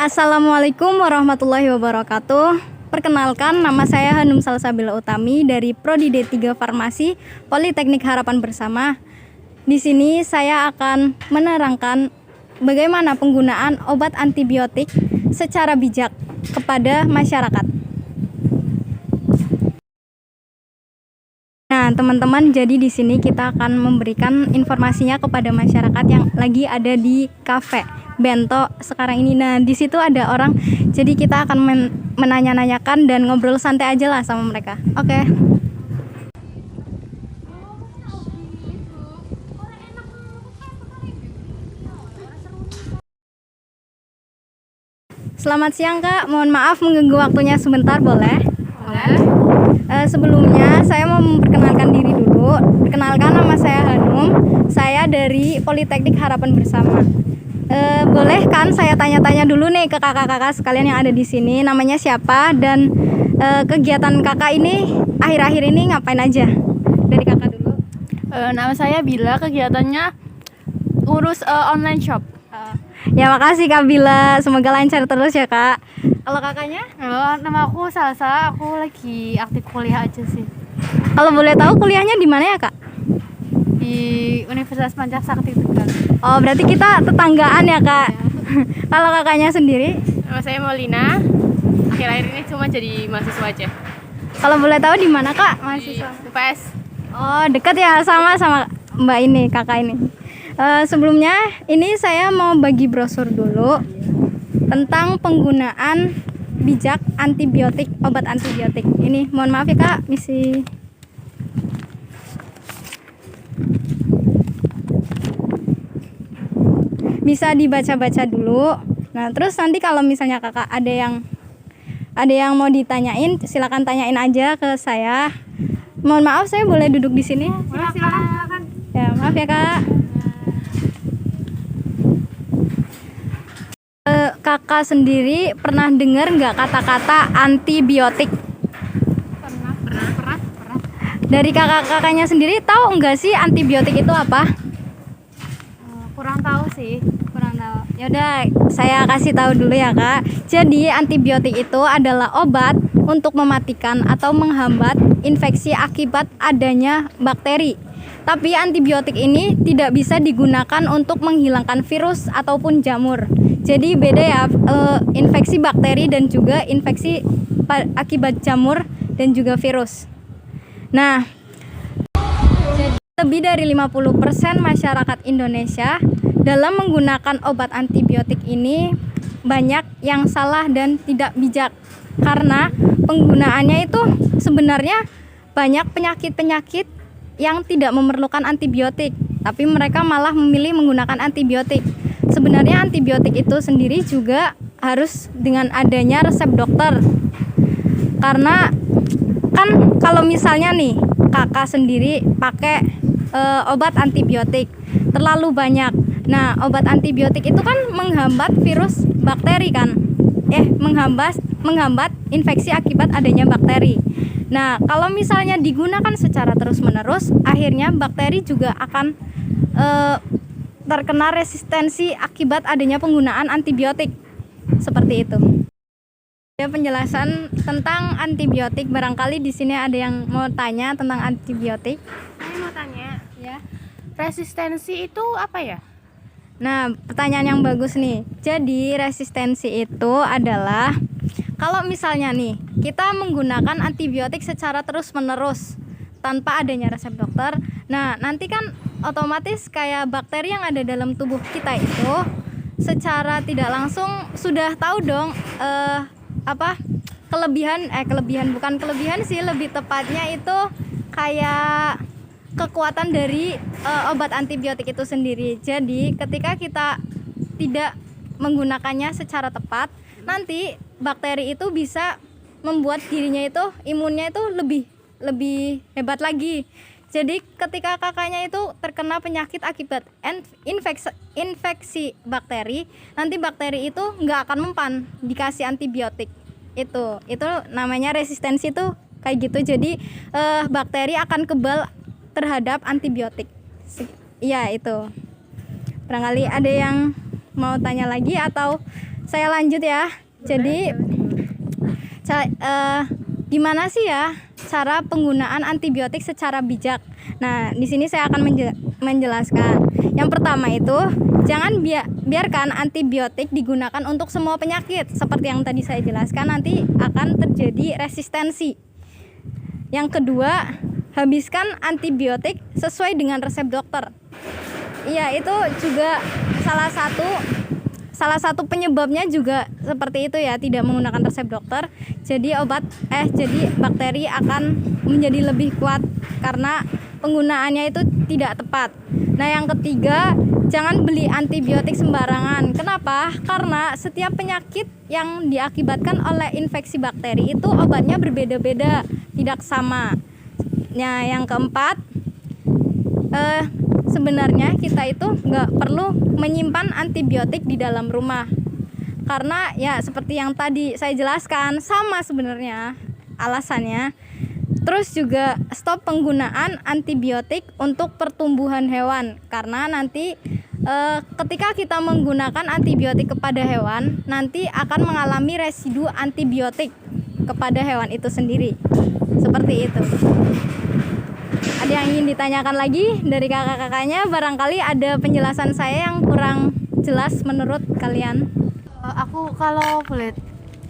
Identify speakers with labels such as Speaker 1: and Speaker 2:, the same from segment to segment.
Speaker 1: Assalamualaikum warahmatullahi wabarakatuh. Perkenalkan, nama saya Hanum Salsabila Utami dari Prodi D3 Farmasi Politeknik Harapan Bersama. Di sini saya akan menerangkan bagaimana penggunaan obat antibiotik secara bijak kepada masyarakat. Nah, teman-teman, jadi di sini kita akan memberikan informasinya kepada masyarakat yang lagi ada di kafe Bento sekarang ini. Nah, di situ ada orang, jadi kita akan menanya-nanyakan dan ngobrol santai aja lah sama mereka. Oke. Selamat siang, Kak. Mohon maaf mengganggu waktunya sebentar, boleh?
Speaker 2: Boleh.
Speaker 1: Sebelumnya saya mau memperkenalkan diri dulu. Perkenalkan, nama saya Hanum. Saya dari Politeknik Harapan Bersama. Boleh kan saya tanya-tanya dulu nih ke kakak-kakak sekalian yang ada di sini, namanya siapa dan kegiatan kakak ini akhir-akhir ini ngapain aja? Dari kakak dulu.
Speaker 2: Nama saya Bila, kegiatannya urus online shop.
Speaker 1: Ya, makasih Kak Bila, semoga lancar terus ya Kak. Kalau kakaknya?
Speaker 2: Halo, nama aku Salsa, aku lagi aktif kuliah aja sih
Speaker 1: Kalau boleh tahu kuliahnya di mana ya Kak?
Speaker 2: di Universitas Pancasakti Tegal.
Speaker 1: Oh, berarti kita tetanggaan ya Kak. Kalau kakaknya sendiri?
Speaker 2: Nama saya Molina, akhir-akhir ini cuma jadi mahasiswa aja
Speaker 1: Kalau boleh tahu di mana Kak?
Speaker 2: di
Speaker 1: Mahasiswa.
Speaker 2: UPS.
Speaker 1: Oh, dekat ya sama Mbak ini, kakak ini. Sebelumnya ini saya mau bagi brosur dulu tentang penggunaan bijak antibiotik, obat antibiotik. Ini mohon maaf ya Kak, misi. Bisa dibaca-baca dulu. Nah, terus nanti kalau misalnya kakak ada yang mau ditanyain, silakan tanyain aja ke saya. Mohon maaf, saya boleh duduk di sini?
Speaker 2: Silakan.
Speaker 1: Ya, maaf ya Kak. Kakak sendiri pernah dengar nggak kata-kata antibiotik?
Speaker 2: Pernah.
Speaker 1: Dari kakak-kakaknya sendiri tahu nggak sih antibiotik itu apa?
Speaker 2: Kurang tahu sih.
Speaker 1: Kurang tahu. Yaudah, saya kasih tahu dulu ya Kak. Jadi antibiotik itu adalah obat untuk mematikan atau menghambat infeksi akibat adanya bakteri. Tapi antibiotik ini tidak bisa digunakan untuk menghilangkan virus ataupun jamur. Jadi beda ya, infeksi bakteri dan juga infeksi akibat jamur dan juga virus. Nah, lebih dari 50% masyarakat Indonesia dalam menggunakan obat antibiotik ini banyak yang salah dan tidak bijak. Karena penggunaannya itu sebenarnya banyak penyakit-penyakit yang tidak memerlukan antibiotik, tapi mereka malah memilih menggunakan antibiotik. Sebenarnya antibiotik itu sendiri juga harus dengan adanya resep dokter. Karena kan kalau misalnya nih kakak sendiri pakai obat antibiotik terlalu banyak. Nah, obat antibiotik itu kan menghambat virus bakteri kan? Menghambat infeksi akibat adanya bakteri. Nah, kalau misalnya digunakan secara terus-menerus, akhirnya bakteri juga akan terkena resistensi akibat adanya penggunaan antibiotik. Seperti itu. Ada penjelasan tentang antibiotik. Barangkali di sini ada yang mau tanya tentang antibiotik.
Speaker 2: Saya mau tanya,
Speaker 1: Ya.
Speaker 2: resistensi itu apa ya?
Speaker 1: Nah, pertanyaan yang bagus nih. Jadi, resistensi itu adalah kalau misalnya nih, kita menggunakan antibiotik secara terus-menerus tanpa adanya resep dokter. Nah, nanti kan otomatis kayak bakteri yang ada dalam tubuh kita itu secara tidak langsung sudah tahu dong kelebihan bukan kelebihan sih, lebih tepatnya itu kayak kekuatan dari obat antibiotik itu sendiri. Jadi ketika kita tidak menggunakannya secara tepat, nanti bakteri itu bisa membuat dirinya itu imunnya itu lebih hebat lagi. Jadi ketika kakaknya itu terkena penyakit akibat infeksi bakteri, nanti bakteri itu nggak akan mempan dikasih antibiotik. Itu namanya resistensi itu kayak gitu. Jadi bakteri akan kebal terhadap antibiotik. Iya, itu. Barangkali ada yang mau tanya lagi atau saya lanjut ya. Jadi gimana sih ya cara penggunaan antibiotik secara bijak? Nah, di sini saya akan menjelaskan. Yang pertama itu, jangan biarkan antibiotik digunakan untuk semua penyakit. Seperti yang tadi saya jelaskan, nanti akan terjadi resistensi. Yang kedua, habiskan antibiotik sesuai dengan resep dokter. Iya, itu juga salah satu penyebabnya juga seperti itu ya, tidak menggunakan resep dokter. Jadi bakteri akan menjadi lebih kuat karena penggunaannya itu tidak tepat. Nah, yang ketiga, jangan beli antibiotik sembarangan. Kenapa? Karena setiap penyakit yang diakibatkan oleh infeksi bakteri itu obatnya berbeda-beda, tidak sama. Nah, yang keempat, sebenarnya kita itu nggak perlu menyimpan antibiotik di dalam rumah. Karena ya seperti yang tadi saya jelaskan, sama sebenarnya alasannya. Terus juga stop penggunaan antibiotik untuk pertumbuhan hewan, karena nanti ketika kita menggunakan antibiotik kepada hewan, nanti akan mengalami residu antibiotik kepada hewan itu sendiri. Seperti itu. Ada yang ingin ditanyakan lagi dari kakak-kakaknya? Barangkali ada penjelasan saya yang kurang jelas menurut kalian.
Speaker 2: Aku kalau boleh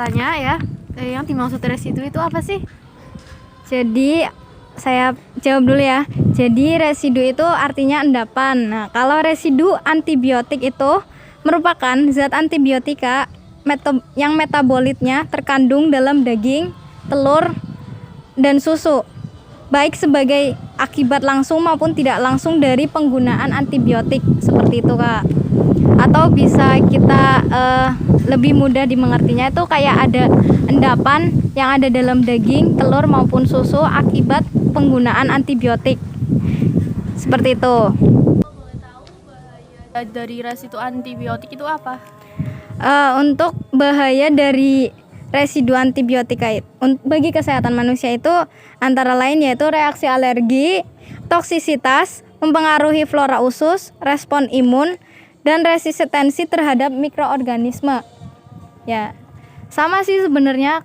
Speaker 2: tanya ya, yang dimaksud residu itu apa sih?
Speaker 1: Jadi saya jawab dulu ya. Jadi residu itu artinya endapan. Nah, kalau residu antibiotik itu merupakan zat antibiotika yang metabolitnya terkandung dalam daging, telur, dan susu, baik sebagai akibat langsung maupun tidak langsung dari penggunaan antibiotik. Seperti itu, Kak. Atau bisa kita lebih mudah dimengertinya itu kayak ada endapan yang ada dalam daging, telur maupun susu akibat penggunaan antibiotik. Seperti itu.
Speaker 2: Dari residu antibiotik itu apa?
Speaker 1: Untuk bahaya dari residu antibiotika bagi kesehatan manusia itu antara lain yaitu reaksi alergi, toksisitas, mempengaruhi flora usus, respon imun, dan resistensi terhadap mikroorganisme. Ya, sama sih sebenarnya,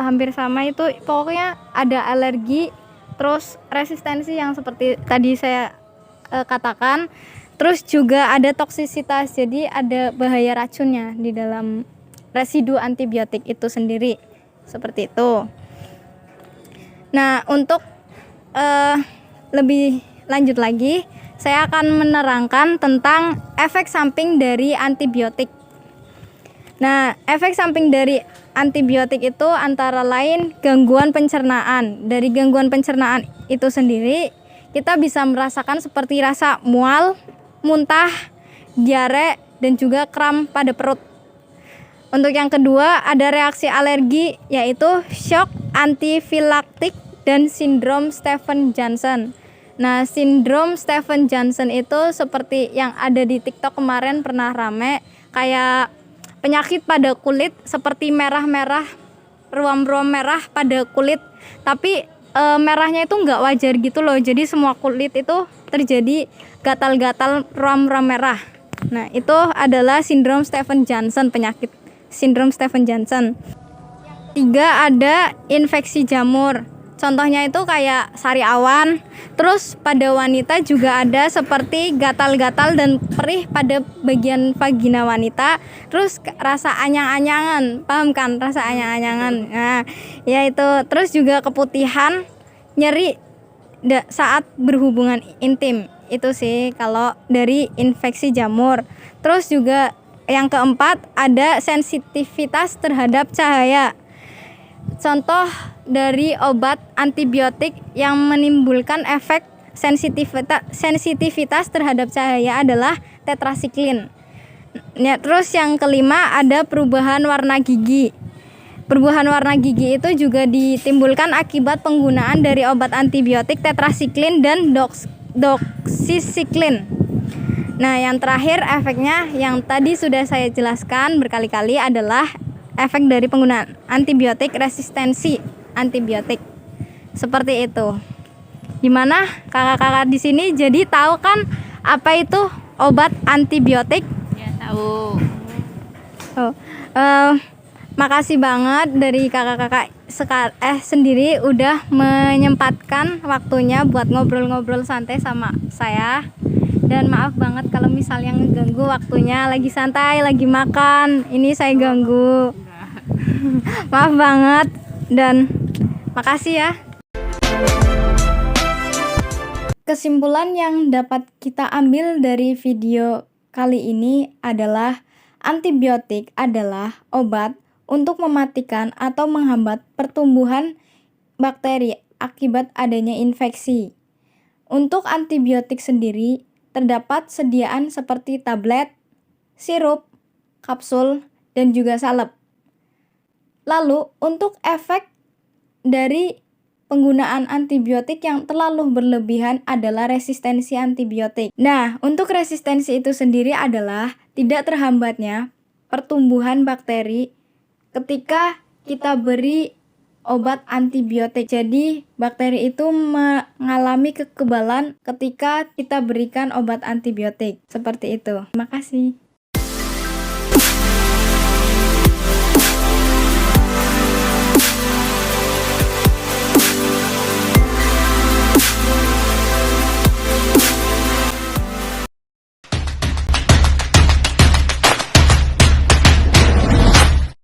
Speaker 1: hampir sama itu. Pokoknya ada alergi, terus resistensi yang seperti tadi saya katakan, terus juga ada toksisitas, jadi ada bahaya racunnya di dalam residu antibiotik itu sendiri. Seperti itu. Nah, untuk lebih lanjut lagi, saya akan menerangkan tentang efek samping dari antibiotik. Nah, efek samping dari antibiotik itu antara lain gangguan pencernaan. Dari gangguan pencernaan itu sendiri, kita bisa merasakan seperti rasa mual, muntah, diare, dan juga kram pada perut. Untuk yang kedua, ada reaksi alergi, yaitu shock antifilaktik dan sindrom Stevens-Johnson. Nah, sindrom Stevens-Johnson itu seperti yang ada di TikTok kemarin pernah rame, kayak penyakit pada kulit seperti merah-merah, ruam-ruam merah pada kulit, tapi merahnya itu nggak wajar gitu loh. Jadi semua kulit itu terjadi gatal-gatal ruam-ruam merah. Nah, itu adalah sindrom Stevens-Johnson, penyakit sindrom Stevens-Johnson. Tiga, ada infeksi jamur. Contohnya itu kayak sari awan. Terus pada wanita juga ada seperti gatal-gatal dan perih pada bagian vagina wanita. Terus rasa anyang-anyangan, paham kan rasa anyang-anyangan? Nah, ya itu. Terus juga keputihan, nyeri saat berhubungan intim. Itu sih kalau dari infeksi jamur. Terus juga yang keempat, ada sensitivitas terhadap cahaya. Contoh dari obat antibiotik yang menimbulkan efek sensitivitas terhadap cahaya adalah tetrasiklin. Ya, terus yang kelima, ada perubahan warna gigi. Perubahan warna gigi itu juga ditimbulkan akibat penggunaan dari obat antibiotik tetrasiklin dan doksisiklin. Nah, yang terakhir efeknya yang tadi sudah saya jelaskan berkali-kali adalah efek dari penggunaan antibiotik, resistensi antibiotik. Seperti itu. Gimana kakak-kakak di sini jadi tahu kan apa itu obat antibiotik?
Speaker 2: Ya, tahu.
Speaker 1: Oh, makasih banget dari kakak-kakak sendiri udah menyempatkan waktunya buat ngobrol-ngobrol santai sama saya. Dan maaf banget kalau misalnya ngeganggu waktunya lagi santai, lagi makan. Ini saya ganggu. Maaf banget dan makasih ya. Kesimpulan yang dapat kita ambil dari video kali ini adalah antibiotik adalah obat untuk mematikan atau menghambat pertumbuhan bakteri akibat adanya infeksi. Untuk antibiotik sendiri terdapat sediaan seperti tablet, sirup, kapsul, dan juga salep. Lalu, untuk efek dari penggunaan antibiotik yang terlalu berlebihan adalah resistensi antibiotik. Nah, untuk resistensi itu sendiri adalah tidak terhambatnya pertumbuhan bakteri ketika kita beri obat antibiotik. Jadi, bakteri itu mengalami kekebalan ketika kita berikan obat antibiotik. Seperti itu. Terima kasih.